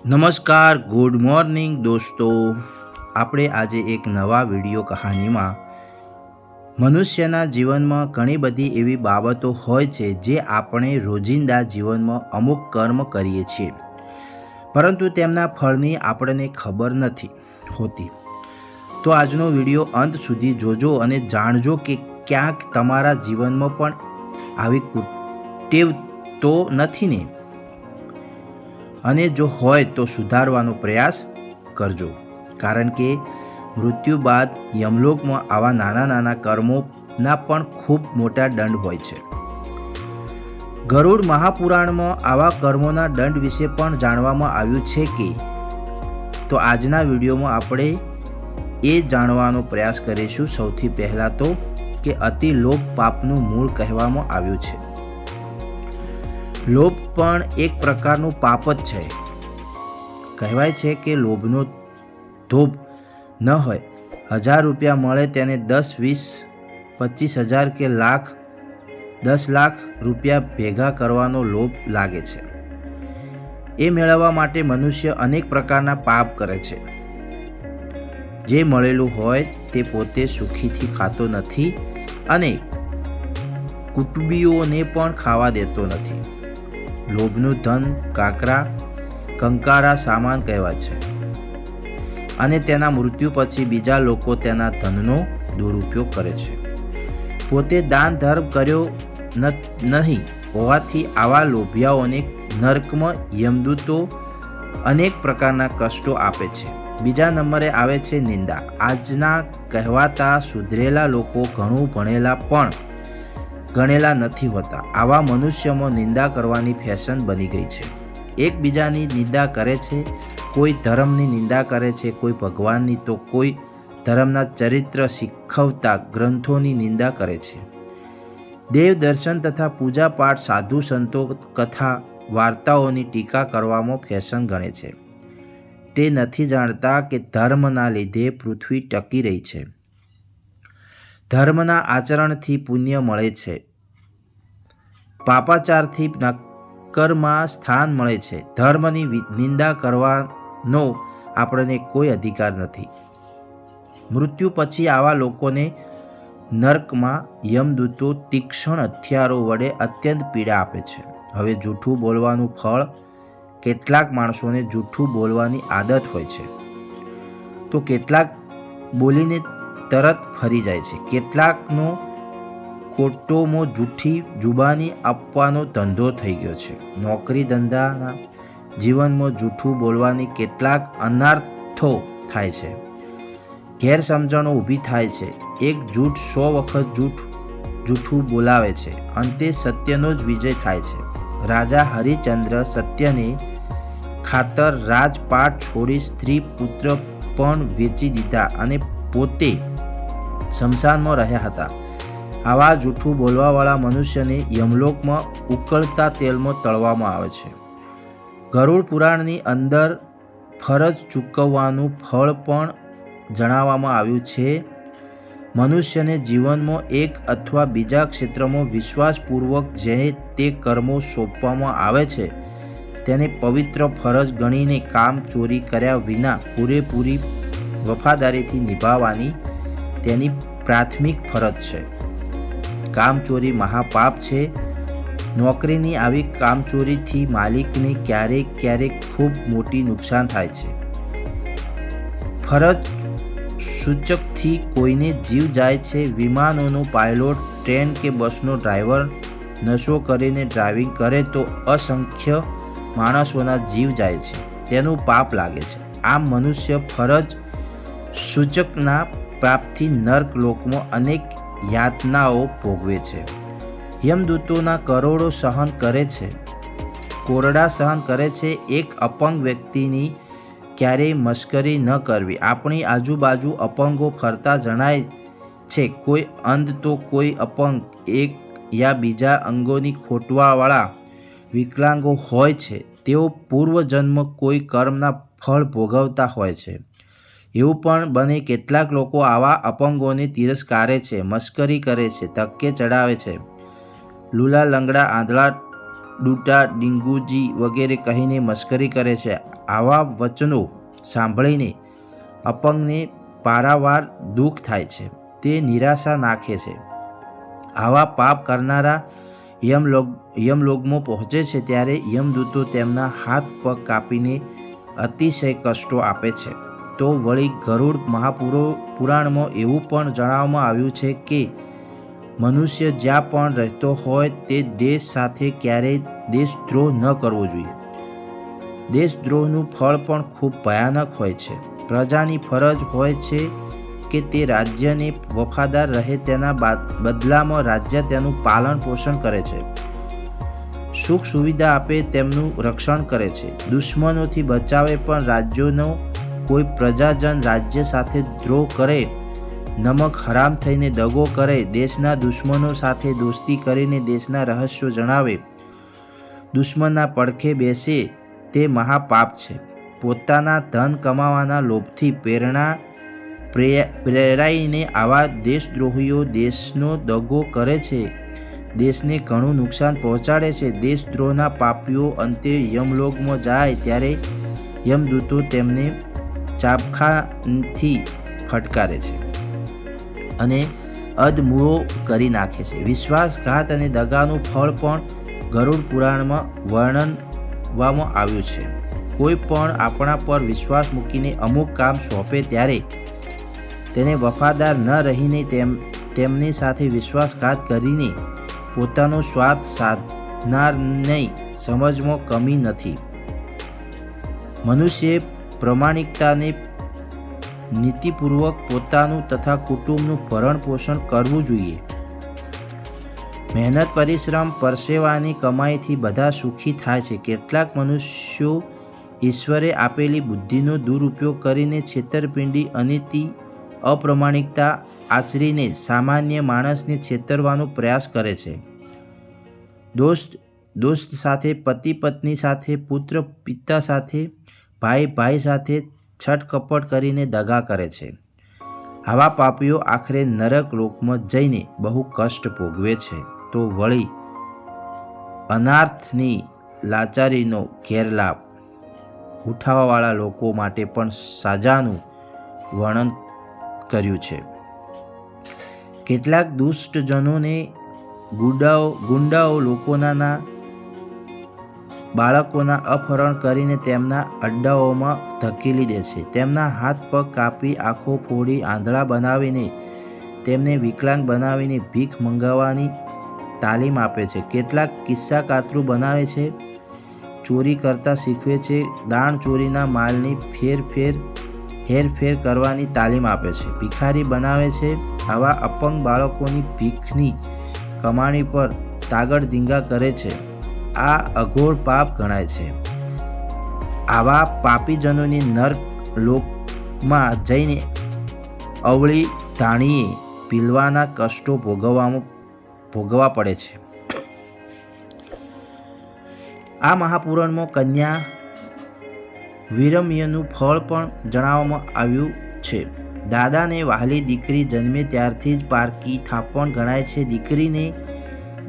નમસ્કાર, good morning દોસ્તો. આપણે આજે એક નવા વિડીયો કહાનીમાં મનુષ્યના જીવનમાં ઘણી બધી એવી બાબતો હોય છે જે આપણે રોજિંદા જીવનમાં અમુક કર્મ કરીએ છીએ, પરંતુ તેમના ફળની આપણને ખબર નથી હોતી. તો આજનો વિડીયો અંત સુધી જોજો અને જાણજો કે ક્યાંક તમારા જીવનમાં પણ આવી કુટેવ તો નથી ને, અને જો હોય તો સુધારવાનો પ્રયાસ કરજો, કારણ કે મૃત્યુ બાદ યમલોકમાં આવા નાના નાના કર્મોના પણ ખૂબ મોટા દંડ હોય છે. ગરુડ મહાપુરાણમાં આવા કર્મોના દંડ વિશે પણ જાણવામાં આવ્યું છે કે તો આજના વિડીયોમાં આપણે એ જાણવાનો પ્રયાસ કરીશું. સૌથી પહેલાં તો કે અતિ લોભ પાપનું મૂળ કહેવામાં આવ્યું છે. લોભ પણ એક પ્રકારનું પાપ જ છે. કહેવાય છે કે લોભનો ધોબ ન હોય, 1000 રૂપિયા મળે તેને 10, 20, 25,000 કે 10 લાખ રૂપિયા ભેગા કરવાનો લોભ લાગે છે. એ મેળવવા માટે મનુષ્ય અનેક પ્રકારના પાપ કરે છે. જે મળેલું હોય તે પોતે સુખીથી ખાતો નથી અને કુટુંબીઓને પણ ખાવા દેતો નથી. લોભનું ધન કંકારા સામાન કહેવાય છે, અને તેના મૃત્યુ પછી બીજા લોકો તેના ધનનો દુરુપયોગ કરે છે. પોતે દાન ધર્મ કર્યો નહીં હોવાથી આવા લોભિયાઓને નર્કમાં યમદૂતો અનેક પ્રકારના કષ્ટો આપે છે. બીજા નંબરે આવે છે નિંદા. આજના કહેવાતા સુધરેલા લોકો ઘણું ભણેલા પણ ગણેલા નથી હોતા. આવા મનુષ્યમાં નિંદા કરવાની ફેશન બની ગઈ છે. એકબીજાની નિંદા કરે છે. કોઈ ધર્મની નિંદા કરે છે, કોઈ ભગવાનની, તો કોઈ ધર્મના ચરિત્ર શીખવતા ગ્રંથોની નિંદા કરે છે. દેવ દર્શન તથા પૂજા પાઠ, સાધુ સંતો કથા વાર્તાઓની ટીકા કરવામાં ફેશન ગણે છે. તે નથી જાણતા કે ધર્મના લીધે પૃથ્વી ટકી રહી છે. ધર્મના આચરણથી પુણ્ય મળે છે, પાપાચારથી નરકમાં સ્થાન મળે છે. ધર્મની નિંદા કરવાનો આપણને કોઈ અધિકાર નથી. મૃત્યુ પછી આવા લોકોને નર્કમાં યમદૂતો તીક્ષ્ણ હથિયારો વડે અત્યંત પીડા આપે છે. હવે જૂઠું બોલવાનું ફળ. કેટલાક માણસોને જૂઠું બોલવાની આદત હોય છે, તો કેટલાક બોલીને તરત ફરી જાય છે. કેટલાકનો કોટોમાં જૂઠી જુબાની આપવાનો ધંધો થઈ ગયો છે. નોકરી ધંધાના જીવનમાં જૂઠું બોલવાની કેટલાક અનર્થો થાય છે. ગેરસમજણો ઊભી થાય છે. એક જૂઠ 100 વખત જૂઠું બોલાવે છે, અંતે સત્યનો જ વિજય થાય છે. રાજા હરિશ્ચંદ્ર સત્યને ખાતર રાજપાટ છોડી સ્ત્રી પુત્ર પણ વેચી દીધા અને પોતે શમશાનમાં રહ્યા હતા. આવા જૂઠું બોલવાવાળા મનુષ્યને યમલોકમાં ઉકળતા તેલમાં તળવામાં આવે છે. ગરુડ પુરાણની અંદર ફરજ ચૂકવવાનું ફળ પણ જણાવવામાં આવ્યું છે. મનુષ્યને જીવનમાં એક અથવા બીજા ક્ષેત્રમાં વિશ્વાસપૂર્વક જે તે કર્મો સોંપવામાં આવે છે તેને પવિત્ર ફરજ ગણીને કામ ચોરી કર્યા વિના પૂરેપૂરી વફાદારીથી નિભાવવાની તેની પ્રાથમિક ફરજ છે. કામચોરી મહાપાપ છે. નોકરીની આવી કામચોરીથી માલિકને ક્યારેક ખૂબ મોટી નુકસાન થાય છે. ફરજ સૂચકથી કોઈને જીવ જાય છે. વિમાનોનો પાયલોટ, ટ્રેન કે બસનો ડ્રાઈવર નશો કરીને ડ્રાઇવિંગ કરે તો અસંખ્ય માણસોના જીવ જાય છે. તેનું પાપ લાગે છે. આમ મનુષ્ય ફરજ સૂચકના પાપથી નર્ક લોકમાં અનેક યાતનાઓ ભોગવે છે. યમદૂતોના કરોડો સહન કરે છે, કોરડા સહન કરે છે. એક અપંગ વ્યક્તિની ક્યારેય મશ્કરી ન કરવી. આપણી આજુબાજુ અપંગો ફરતા જણાય છે. કોઈ અંધ તો કોઈ અપંગ, એક યા બીજા અંગોની ખોટવાવાળા વિકલાંગો હોય છે. તેઓ પૂર્વજન્મ કોઈ કર્મના ફળ ભોગવતા હોય છે. એવું પણ બને કેટલાક લોકો આવા અપંગોને તિરસ્કારે છે, મશ્કરી કરે છે, ધક્કે ચડાવે છે. લૂલા, લંગડા, આંધળા, ડૂટા, ડીંગુજી વગેરે કહીને મશ્કરી કરે છે. આવા વચનો સાંભળીને અપંગને પારાવાર દુઃખ થાય છે, તે નિરાશા નાખે છે. આવા પાપ કરનારા યમલોકમાં પહોંચે છે ત્યારે યમદૂતો તેમના હાથ પગ કાપીને અતિશય કષ્ટો આપે છે. તો વળી ગરુડ મહાપુરાણમાં એવું પણ જણાવવામાં આવ્યું છે કે મનુષ્ય જ્યાં પણ રહેતો હોય તે દેશ સાથે ક્યારેય દેશદ્રોહ ન કરવો જોઈએ. દેશદ્રોહનું ફળ પણ ખૂબ ભયાનક હોય છે. પ્રજાની ફરજ હોય છે કે તે રાજ્યને વફાદાર રહે, તેના બદલામાં રાજ્ય તેનું પાલન પોષણ કરે છે, સુખ સુવિધા આપે, તેમનું રક્ષણ કરે છે, દુશ્મનોથી બચાવે. પણ રાજ્યોનો કોઈ પ્રજાજન રાજ્ય સાથે દ્રોહ કરે, નમક હરામ થઈને દગો કરે, દેશના દુશ્મનો સાથે દોસ્તી કરીને દેશના રહસ્યો જણાવે, દુશ્મનના પડખે બેસે, તે મહાપાપ છે. પોતાના ધન કમાવાના લોભથી પ્રેરાઈને આવા દેશદ્રોહીઓ દેશનો દગો કરે છે, દેશને ઘણું નુકસાન પહોંચાડે છે. દેશદ્રોહના પાપીઓ અંતે યમલોકમાં જાય ત્યારે યમદૂતો તેમને ચાબખાથી ફટકારે છે અને અધમૂળો કરી નાખે છે. વિશ્વાસઘાત અને દગાનું ફળ પણ ગરુડ પુરાણમાં વર્ણવવામાં આવ્યું છે. કોઈ પણ આપણા પર વિશ્વાસ મૂકીને અમુક કામ સોંપે ત્યારે તેને વફાદાર ન રહીને તેમની સાથે વિશ્વાસઘાત કરીને પોતાનો સ્વાર્થ સાધનારની સમજમાં કમી નથી. મનુષ્યે પ્રમાણિકતાને નીતિપૂર્વક પોતાનું તથા કુટુંબનું ભરણ પોષણ કરવું જોઈએ. મહેનત, પરિશ્રમ, પરસેવાની કમાઈથી બધા સુખી થાય છે. કેટલાક મનુષ્યો ઈશ્વરે આપેલી બુદ્ધિનો દુરુપયોગ કરીને છેતરપિંડી, અનીતિ, અપ્રમાણિકતા આચરીને સામાન્ય માણસને છેતરવાનો પ્રયાસ કરે છે. દોસ્ત સાથે, પતિ પત્ની સાથે, પુત્ર પિતા સાથે, ભાઈ સાથે છટકપટ કરીને દગા કરે છે. આવા પાપીઓ આખરે નરક લોકમાં જઈને બહુ કષ્ટ ભોગવે છે. તો વળી અનાર્થની લાચારીનો ગેરલાભ ઉઠાવવાવાળા લોકો માટે પણ સજાનું વર્ણન કર્યું છે. કેટલાક દુષ્ટજનોને ગુંડાઓ લોકોના બાળકોના અપહરણ કરીને તેમના અડ્ડાઓમાં ધકેલી દે છે. તેમના હાથ પગ કાપી, આંખો ફોડી, આંધળા બનાવીને તેમને વિકલાંગ બનાવીને ભીખ મંગાવવાની તાલીમ આપે છે. કેટલાક કિસ્સા કાતરું બનાવે છે, ચોરી કરતા શીખવે છે, દાણ ચોરીના માલની હેરફેર કરવાની તાલીમ આપે છે, ભિખારી બનાવે છે. આવા અપંગ બાળકોની ભીખની કમાણી પર તાગડ ધીંગા કરે છે. આ અઘોર પાપ ગણાય છે. આવા પાપીજનોની નર્ક લોકમાં જઈને અવળી ધાણીએ પીલવાના કષ્ટો ભોગવવા પડે છે. આ મહાપુરાણમાં કન્યા વિરમ્યનું ફળ પણ જણાવવામાં આવ્યું છે. દાદાને વહાલી દીકરી જન્મે ત્યારથી જ પારકી થાપણ ગણાય છે. દીકરીને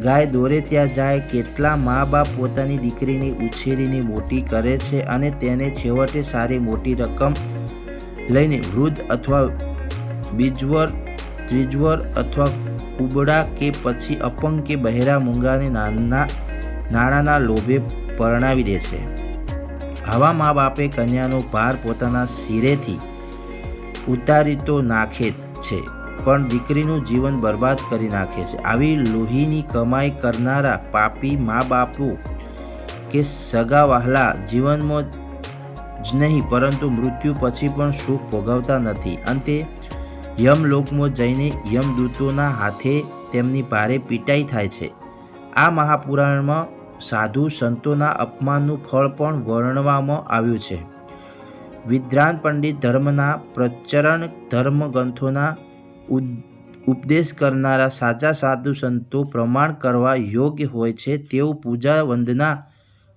ગાય દોરે ત્યાં જાય. કેટલા મા બાપ પોતાની દીકરીને ઉછેરીને મોટી કરે છે અને તેને છેવટે સારી મોટી રકમ લઈને વૃદ્ધ અથવા બીજવર, ત્રીજવર અથવા કુબડા કે પછી અપંગ કે બહેરા મૂંગાને નાણાંના લોભે પરણાવી દે છે. આવા મા બાપે કન્યાનો ભાર પોતાના શિરેથી ઉતારી તો નાખે છે, પણ દીકરીનું જીવન બરબાદ કરી નાખે છે. આવી લોહીની કમાઈ કરનારા પાપી મા બાપો કે સગા વહાલા જીવનમાં જ નહીં પરંતુ મૃત્યુ પછી પણ સુખ ભોગવતા નથી. અંતે યમલોકમાં જઈને યમદૂતોના હાથે તેમની ભારે પીટાઈ થાય છે. આ મહાપુરાણમાં સાધુ સંતોના અપમાનનું ફળ પણ વર્ણવવામાં આવ્યું છે. વિદ્વાન પંડિત ધર્મના પ્રચરણ, ધર્મગ્રંથોના ઉપદેશ કરનારા સાચા સાધુ સંતો પ્રમાણ કરવા યોગ્ય હોય છે. તેઓ પૂજા વંદના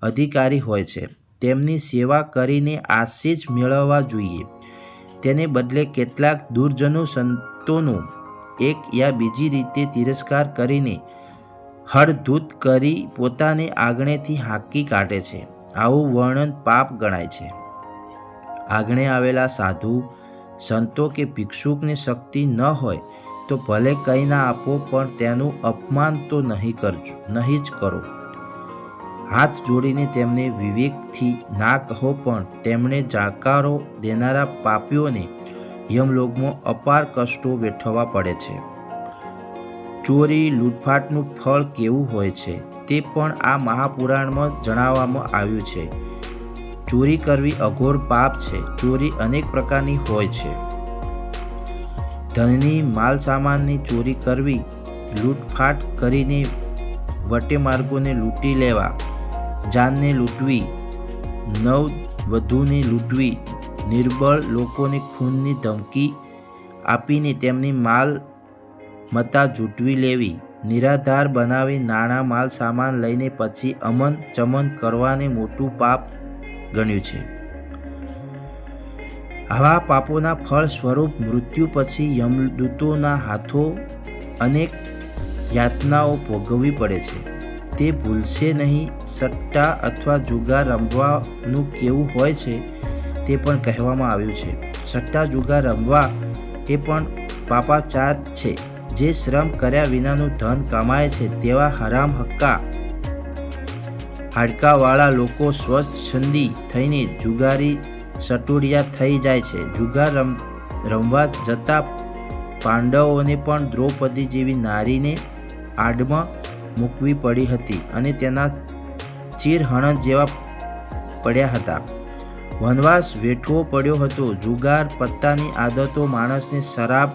અધિકારી હોય છે. તેમની સેવા કરીને આશીષ મેળવવા જોઈએ. તેને બદલે કેટલાક દુર્જનો સંતોનો એક યા બીજી રીતે તિરસ્કાર કરીને હળધૂત કરી પોતાને આગળેથી હાંકી કાઢે છે. આવું વર્ણન પાપ ગણાય છે. આંગણે આવેલા સાધુ સંતો કે ભિક્ષુકને શક્તિ ન હોય તો ભલે કંઈ ના આપો, પણ તેનું અપમાન તો નહીં જ કરો. હાથ જોડીને તેમને વિવેકથી ના કહો, પણ તેમણે જાકારો દેનારા પાપીઓને યમલોકમાં અપાર કષ્ટો વેઠવવા પડે છે. ચોરી લૂંટફાટનું ફળ કેવું હોય છે તે પણ આ મહાપુરાણમાં જણાવવામાં આવ્યું છે. ચોરી કરવી અઘોર પાપ છે. ચોરી અનેક પ્રકારની હોય છે. ધનની માલ સામાનની ચોરી કરવી, લૂંટફાટ કરીને વટે માર્ગોને લૂંટી લેવા, જાનને લૂંટવી, નવવધૂને લૂંટવી, નિર્બળ લોકોને ખૂનની ધમકી આપીને તેમની માલ મતા ઝૂંટવી લેવી, નિરાધાર બનાવી નાણાં માલ સામાન લઈને પછી અમન ચમન કરવાને મોટું પાપ ગણ્યું છે. આવા પાપોના ફળ સ્વરૂપ મૃત્યુ પછી યમદૂતોના હાથો અનેક યાતનાઓ ભોગવવી પડે છે. તે ભૂલશે નહીં. સટ્ટા અથવા જુગાર રમવાનું કેવું હોય છે તે પણ કહેવામાં આવ્યું છે. સટ્ટા જુગાર રમવા એ પણ પાપાચાર છે. જે શ્રમ કર્યા વિનાનું ધન કમાય છે તેવા હરામ હક્કા હાડકાવાળા લોકો સ્વચ્છંદી થઈને જુગારી સટોડિયા થઈ જાય છે. જુગાર રમવા જતા પાંડવોને પણ દ્રૌપદી જેવી નારીને આડમાં મૂકવી પડી હતી અને તેના ચીરહરણ જેવા પડ્યા હતા. વનવાસ વેઠવો પડ્યો હતો. જુગાર પત્તાની આદતો માણસને શરાબ,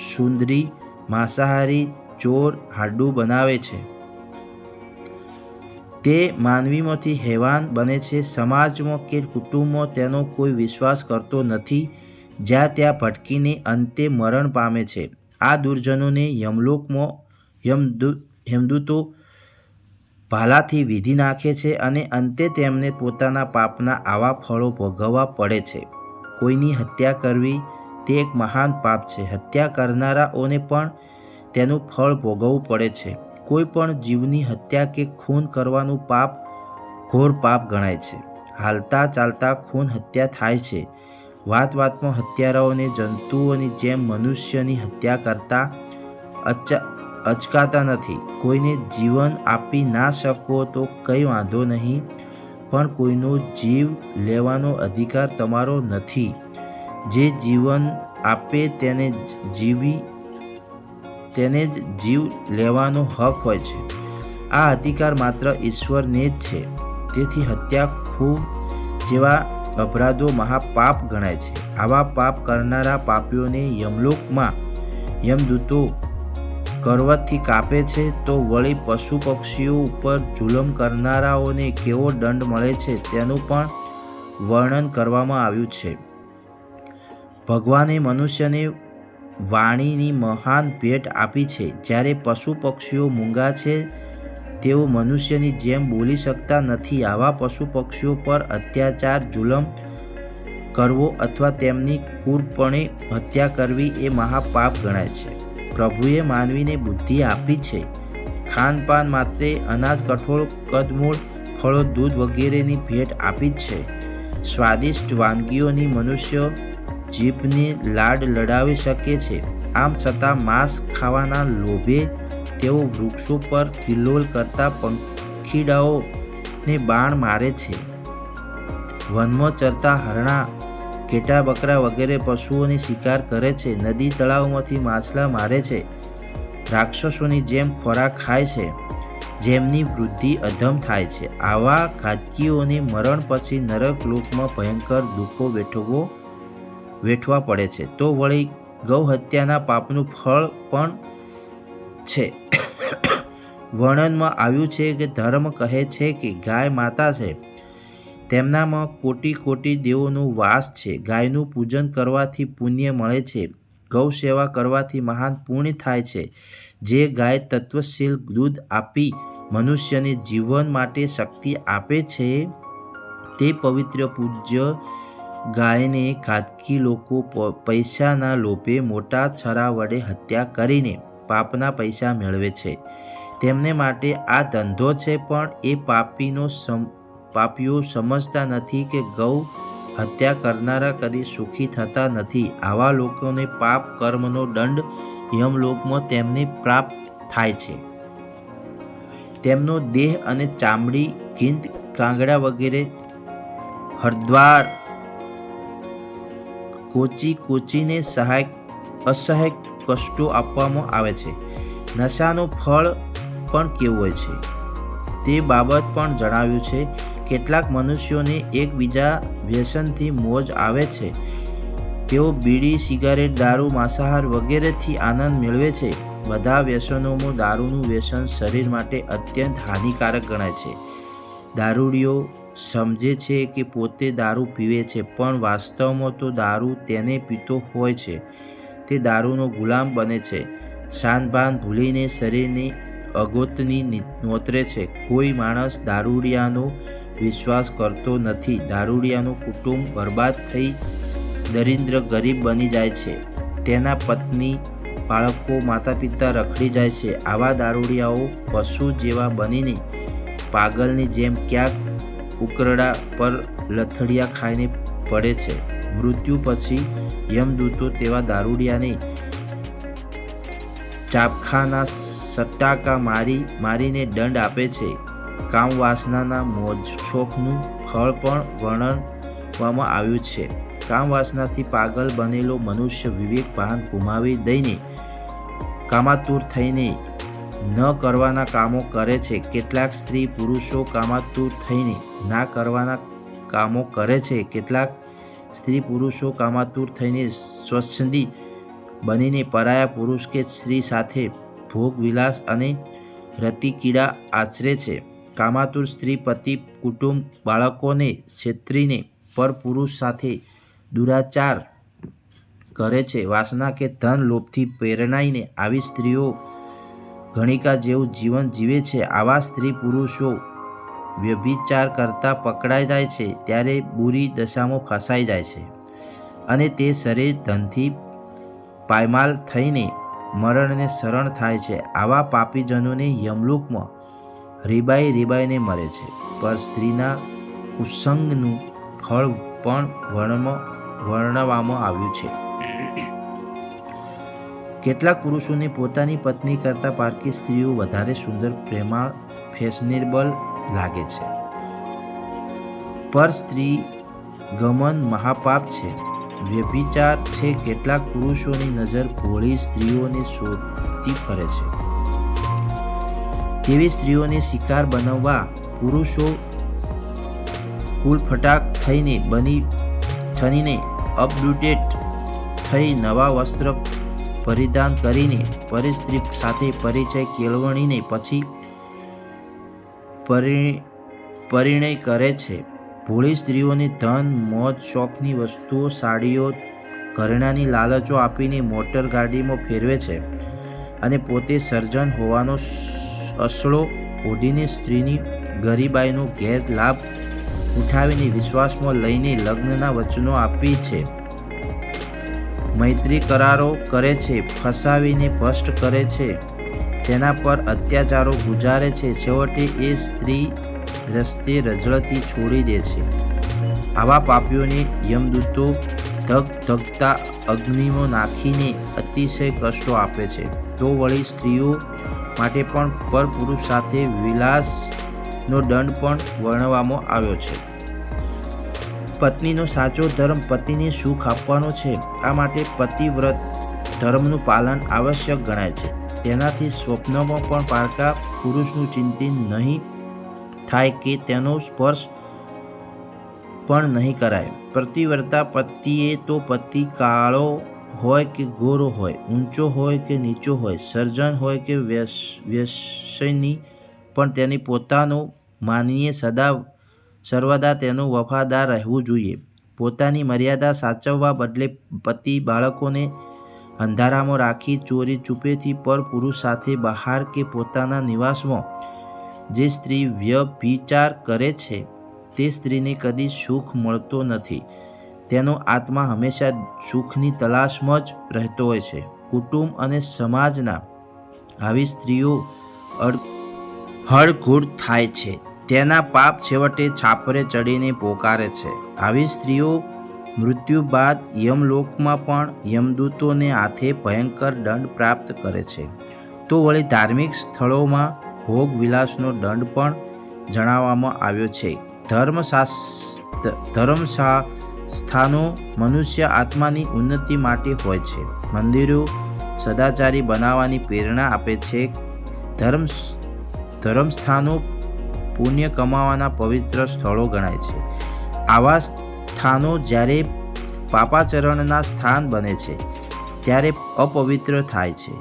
સુંદરી, માંસાહારી, ચોર, હાડુ બનાવે છે. તે માનવીમાંથી હેવાન બને છે. સમાજમાં કે કુટુંબમાં તેનો કોઈ વિશ્વાસ કરતો નથી. જ્યાં ત્યાં ભટકીને અંતે મરણ પામે છે. આ દુર્જનોને યમલોકમાં યમદૂતો ભાલાથી વિધી નાખે છે અને અંતે તેમને પોતાના પાપના આવા ફળો ભોગવવા પડે છે. કોઈની હત્યા કરવી તે એક મહાન પાપ છે. હત્યા કરનારાઓને પણ તેનું ફળ ભોગવવું પડે છે. કોઈ પણ જીવની હત્યા કે ખૂન કરવાનું પાપ ઘોર પાપ ગણાય છે. હાલતા ચાલતા ખૂન હત્યા થાય છે. વાત વાતમાં હત્યારાઓને જંતુઓની જેમ મનુષ્યની હત્યા કરતા અચકાતા નથી. કોઈને જીવન આપી ના શકો તો કંઈ વાંધો નહીં, પણ કોઈનો જીવ લેવાનો અધિકાર તમારો નથી. જે જીવન આપે તેને જ જીવ લેવાનો હક હોય છે. આ અધિકાર માત્ર ઈશ્વરને જ છે. તેથી હત્યા, ખૂન જેવા અપરાધો મહાપાપ ગણાય છે. આવા પાપ કરનારા પાપીઓને યમલોકમાં યમદૂતો કરવતથી કાપે છે. તો વળી પશુ પક્ષીઓ ઉપર જુલમ કરનારાઓને કેવો દંડ મળે છે તેનું પણ વર્ણન કરવામાં આવ્યું છે. ભગવાને મનુષ્યને વાણીની મહાન ભેટ આપી છે. જ્યારે પશુ પક્ષીઓ મૂંગા છે, તેઓ મનુષ્યની જેમ બોલી શકતા નથી. આવા પશુ પક્ષીઓ પર અત્યાચાર, જુલમ કરવો અથવા તેમની ક્રૂરપણે હત્યા કરવી એ મહાપાપ ગણાય છે. પ્રભુએ માનવીને બુદ્ધિ આપી છે. ખાનપાન માટે અનાજ, કઠોળ, કંદમૂળ, ફળો, દૂધ વગેરેની ભેટ આપી જ છે. સ્વાદિષ્ટ વાનગીઓની મનુષ્ય જીભને લાડ લડાવી શકે છે. આમ છતાં માંસ ખાવાના લોભે તેઓ વૃક્ષો પર કિલ્લોલ કરતા પંખીડાઓને બાણ મારે છે. વનમાં ચરતા હરણા, ઘેટા, બકરા વગેરે પશુઓની શિકાર કરે છે. નદી તળાવમાંથી માછલા મારે છે. રાક્ષસોની જેમ ખોરાક ખાય છે, જેમની વૃદ્ધિ અધમ થાય છે. આવા ઘાતકીઓને મરણ પછી નરક લોકમાં ભયંકર દુઃખો વેઠવા પડે છે. તો વળી ગૌ હત્યાના પાપનું ફળ પણ છે. વર્ણનમાં આવ્યું છે કે ધર્મ કહે છે કે ગાય માતા છે. તેમનામાં કોટી કોટી દેવોનો વાસ છે. ગાયનું પૂજન કરવાથી પુણ્ય મળે છે. ગૌ સેવા કરવાથી મહાન પુણ્ય થાય છે. જે ગાય તત્વશીલ દૂધ આપી મનુષ્યને જીવન માટે શક્તિ આપે છે, તે પવિત્ર પૂજ્ય ગાયને ઘાતકી લોકો પૈસાના લોભે મોટા છરા વડે હત્યા કરીને પાપના પૈસા મેળવે છે. તેમને માટે આ ધંધો છે, પણ એ પાપીઓ સમજતા નથી કે ગૌ હત્યા કરનારા કદી સુખી થતા નથી. આવા લોકોને પાપ કર્મનો દંડ યમલોકમાં તેમને પ્રાપ્ત થાય છે. તેમનો દેહ અને ચામડી, ગીંદ, કાંગડા વગેરે હરદ્વાર કોચીને અસહાય કષ્ટો આપવામાં આવે છે. નશાનું ફળ પણ કેવું હોય છે તે બાબત પણ જણાવ્યું છે. કેટલાક મનુષ્યોને એકબીજા વ્યસનથી મોજ આવે છે. તેઓ બીડી, સિગારેટ, દારૂ, માંસાહાર વગેરેથી આનંદ મેળવે છે. બધા વ્યસનોમાં દારૂનું વ્યસન શરીર માટે અત્યંત હાનિકારક ગણાય છે. દારૂડિયો સમજે છે કે પોતે દારૂ પીવે છે, પણ વાસ્તવમાં તો દારૂ તેને પીતો હોય છે. તે દારૂનો ગુલામ બને છે. શાનભાન ભૂલીને શરીરની અગોતની નોતરે છે. કોઈ માણસ દારૂડિયાનો વિશ્વાસ કરતો નથી. દારૂડિયાનું કુટુંબ બરબાદ થઈ દરિદ્ર ગરીબ બની જાય છે. તેના પત્ની, બાળકો, માતા પિતા રખડી જાય છે. આવા દારૂડિયાઓ પશુ જેવા બનીને પાગલની જેમ ક્યાંક ઉકરડા પર લથડિયા ખાઈને પડે છે. મૃત્યુ પછી યમદૂતો તેવા દારૂડિયાને ચાબખાના સટાકા મારીને દંડ આપે છે. કામવાસનાના મોજશોખનું ફળ પણ વર્ણવવામાં આવ્યું છે. કામવાસનાથી પાગલ બનેલો મનુષ્ય વિવેક ભાન ગુમાવી દઈને કામાતુર થઈને ન કરવાના કામો કરે છે. કેટલાક સ્ત્રી પુરુષો કામાતુર થઈને ના કરવાના કામો કરે છે. કેટલાક સ્ત્રી પુરુષો કામાતુર થઈને સ્વચ્છંદી બનીને પરાયા પુરુષ કે સ્ત્રી સાથે ભોગ વિલાસ અને રતિકીડા આચરે છે. કામાતુર સ્ત્રી પતિ, કુટુંબ, બાળકોને છેતરીને પર પુરુષ સાથે દુરાચાર કરે છે. વાસના કે ધન લોભથી પ્રેરાઈને આવી સ્ત્રીઓ ગણિકા જેવું જીવન જીવે છે. આવા સ્ત્રી પુરુષો વ્યભિચાર કરતા પકડાઈ જાય છે ત્યારે બુરી દશામાં ફસાઈ જાય છે અને તે શરીર ધનથી પાયમાલ થઈને મરણને શરણ થાય છે. આવા પાપીજનોને યમલોકમાં રીબાઈને મરે છે. પર સ્ત્રીના કુસંગનું ફળ પણ વર્ણવવામાં આવ્યું છે. કેટલાક પુરુષોને પોતાની પત્ની કરતાં પારકી સ્ત્રીઓ વધારે સુંદર, પ્રેમાળ, ફેશનેબલ લાગે છે. પર સ્ત્રી ગમન મહાપાપ છે, વ્યભિચાર છે. કેટલાક પુરુષોની નજર ભોળી સ્ત્રીઓને શોધતી ફરે છે. તેવી સ્ત્રીઓને શિકાર બનાવવા પુરુષો કુલફટાક થઈને અપડેટેડ થઈ નવા વસ્ત્ર પરિધાન કરીને પરિસ્ત્રી સાથે પરિચય કેળવણીને પછી પરિણય કરે છે. ભોળી સ્ત્રીઓને ધન, મોજ, શોખની વસ્તુઓ, સાડીઓ, ઘરેણાંની લાલચો આપીને મોટર ગાડીમાં ફેરવે છે અને પોતે સર્જન હોવાનો અસલો ઓઢીને સ્ત્રીની ગરીબાઈનો ગેરલાભ ઉઠાવીને વિશ્વાસમાં લઈને લગ્નના વચનો આપી છે. મૈત્રી કરારો કરે છે, ફસાવીને ભ્રષ્ટ કરે છે, તેના પર અત્યાચારો ગુજારે છે. છેવટે એ સ્ત્રી રસ્તે રઝળતી છોડી દે છે. આવા પાપીઓને યમદૂતો ધગધગતા અગ્નિમાં નાખીને અતિશય કષ્ટો આપે છે. તો વળી સ્ત્રીઓ માટે પણ પરપુરુષ સાથે વિલાસનો દંડ પણ વર્ણવવામાં આવ્યો છે. પત્નીનો સાચો ધર્મ પતિને સુખ આપવાનો છે. આ માટે પતિવ્રત ધર્મનું પાલન આવશ્યક ગણાય છે. તેનાથી સ્વપ્નમાં પણ પારકા પુરુષનું ચિંતન નહીં થાય કે તેનો સ્પર્શ પણ નહીં કરાય. પતિવ્રતા પતિએ તો પતિ કાળો હોય કે ગોરો હોય, ઊંચો હોય કે નીચો હોય, સર્જન હોય કે વ્યસની, પણ તેની પોતાનો માનીએ સર્વદા તેનું વફાદાર રહેવું જોઈએ. પોતાની મર્યાદા સાચવવા બદલે પતિ બાળકોને અંધારામાં રાખી ચોરી ચૂપેથી પર પુરુષ સાથે બહાર કે પોતાના નિવાસમાં જે સ્ત્રી વ્યભિચાર કરે છે તે સ્ત્રીને કદી સુખ મળતો નથી. તેનો આત્મા હંમેશા સુખની તલાશમાં જ રહેતો હોય છે. કુટુંબ અને સમાજના આવી સ્ત્રીઓ હળઘોળ થાય છે. તેના પાપ છેવટે છાપરે ચડીને પોકારે છે. આવી સ્ત્રીઓ મૃત્યુ બાદ યમલોકમાં પણ યમદૂતોને હાથે ભયંકર દંડ પ્રાપ્ત કરે છે. તો વળી ધાર્મિક સ્થળોમાં ભોગ વિલાસનો દંડ પણ જણાવવામાં આવ્યો છે. ધર્મસ્થાનો મનુષ્ય આત્માની ઉન્નતિ માટે હોય છે. મંદિરો સદાચારી બનાવવાની પ્રેરણા આપે છે. ધર્મસ્થાનો પુણ્ય કમાવાના પવિત્ર સ્થળો ગણાય છે. આવા સ્થાનો જ્યારે પાપાચરણના સ્થાન બને છે ત્યારે અપવિત્ર થાય છે.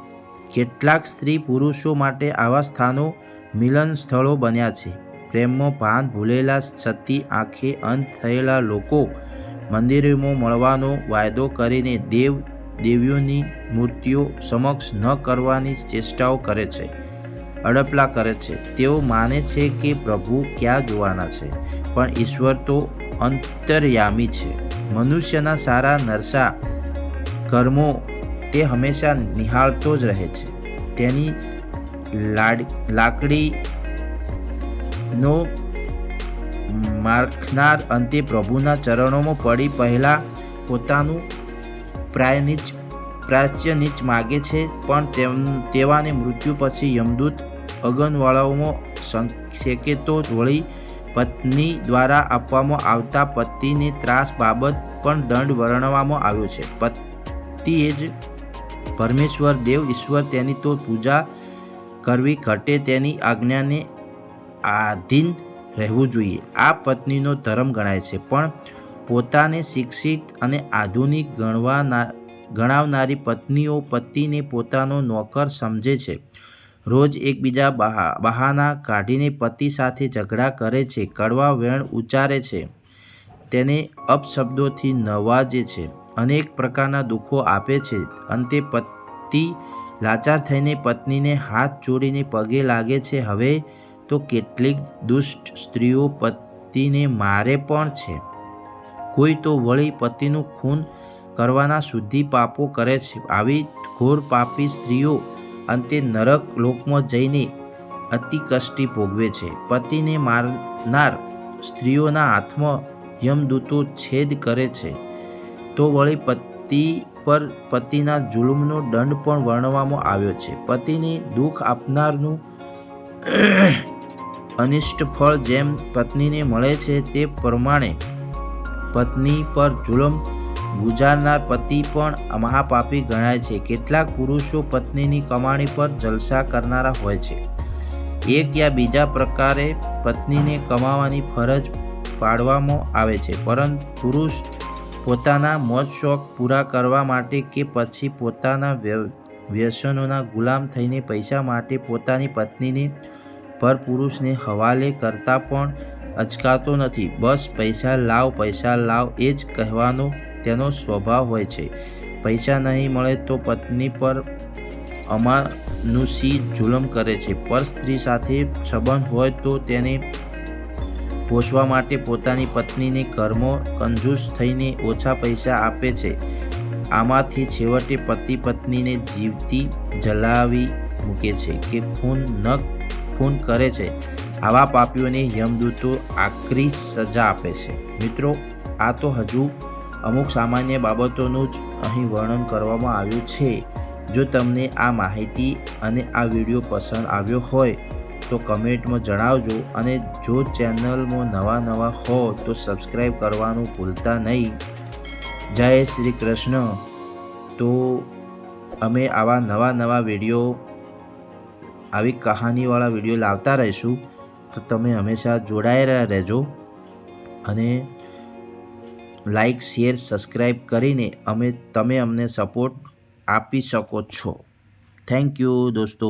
કેટલાક સ્ત્રી પુરુષો માટે આવા સ્થાનો મિલન સ્થળો બન્યા છે. પ્રેમમાં ભાન ભૂલેલા સતી આંખે અંધ થયેલા લોકો મંદિરોમાં મળવાનો વાયદો કરીને દેવીઓની મૂર્તિઓ સમક્ષ ન કરવાની ચેષ્ટાઓ કરે છે, અડપલા કરે છે. તેઓ માને છે કે પ્રભુ ક્યાં જોવાના છે, પણ ઈશ્વર તો અંતર્યામી છે. મનુષ્યના સારા નરસા કર્મો તે હંમેશા નિહાળતો જ રહે છે. તેની લાકડીનો મારખનાર અંતે પ્રભુના ચરણોમાં પડી પહેલા પોતાનું પ્રાયશ્ચિત માગે છે, પણ તેવાને મૃત્યુ પછી યમદૂત અગનવાળાઓમાં શેકે તો વળી પત્ની દ્વારા આપવામાં આવતા પતિને ત્રાસ બાબત પણ દંડ વર્ણવવામાં આવ્યો છે. પતિએ જ પરમેશ્વર દેવ ઈશ્વર તેની તો પૂજા કરવી ઘટે તેની આજ્ઞાને આધીન રહેવું જોઈએ. આ પત્નીનો ધર્મ ગણાય છે. પણ પોતાને શિક્ષિત અને આધુનિક ગણાવનારી પત્નીઓ પતિને પોતાનો નોકર સમજે છે. રોજ એકબીજા બહાના કાઢીને પતિ સાથે ઝઘડા કરે છે, કડવા વેણ ઉચ્ચારે છે, તેને અપશબ્દોથી નવાજે છે, અનેક પ્રકારના દુઃખો આપે છે. અંતે પતિ લાચાર થઈને પત્નીને હાથ જોડીને પગે લાગે છે. હવે તો કેટલીક દુષ્ટ સ્ત્રીઓ પતિને મારે પણ છે. કોઈ તો વળી પતિનું ખૂન કરવાના શુદ્ધિ પાપો કરે છે. આવી ઘોર પાપી સ્ત્રીઓ અંતે નરક લોકમાં જઈને અતિ કષ્ટી ભોગવે છે. પતિને મારનાર સ્ત્રીઓના હાથમાં યમદૂતો છેદ કરે છે. તો વળી પતિ પર પતિના જુલ્મનો દંડ પણ વર્ણવવામાં આવ્યો છે. પતિને દુઃખ આપનારનું અનિષ્ટ ફળ જેમ પત્નીને મળે છે તે પ્રમાણે પત્ની પર જુલમ ગુજારનાર પતિ પણ મહાપાપી ગણાય છે. કેટલાક પુરુષો પત્નીની કમાણી પર જલસા કરનારા હોય છે. એક યા બીજા પ્રકારે પત્નીને કમાવાની ફરજ પાડવામાં આવે છે, પરંતુ પુરુષ પોતાના મોજ શોખ પૂરા કરવા માટે કે પછી પોતાના વ્યસનોના ગુલામ થઈને પૈસા માટે પોતાની પત્નીને પરપુરુષને હવાલે કરતા પણ અચકાતો નથી. બસ પૈસા લાવ એ જ કહેવાનો તેનો સ્વભાવ હોય છે. પૈસા નહીં મળે તો પત્ની પર અમાનુષી જુલમ કરે છે. પર સ્ત્રી સાથે સંબંધ હોય તો તેને પોષવા માટે પોતાની પત્નીને ઘરમાં કંજૂસ થઈને ઓછા પૈસા આપે છે. આમાંથી છેવટે પતિ પત્નીને જીવતી જલાવી મૂકે છે કે ખૂન કરે છે. આવા પાપીઓને યમદૂતો આકરી સજા આપે છે. મિત્રો, આ તો હજુ અમુક સામાન્ય બાબતોનું જ અહીં વર્ણન કરવામાં આવ્યું છે. જો તમને આ માહિતી અને આ વિડીયો પસંદ આવ્યો હોય તો કમેન્ટમાં જણાવજો, અને જો ચેનલમાં નવા હો તો સબસ્ક્રાઈબ કરવાનું ભૂલતા નહીં. જય શ્રી કૃષ્ણ. તો અમે આવા નવા વિડીયો, આવી કહાનીવાળા વિડીયો લાવતા રહીશું. તો તમે હંમેશા જોડાયેલા રહેજો અને લાઈક, શેર, સબસ્ક્રાઈબ કરીને તમે અમને સપોર્ટ આપી શકો છો. થેન્ક યુ દોસ્તો.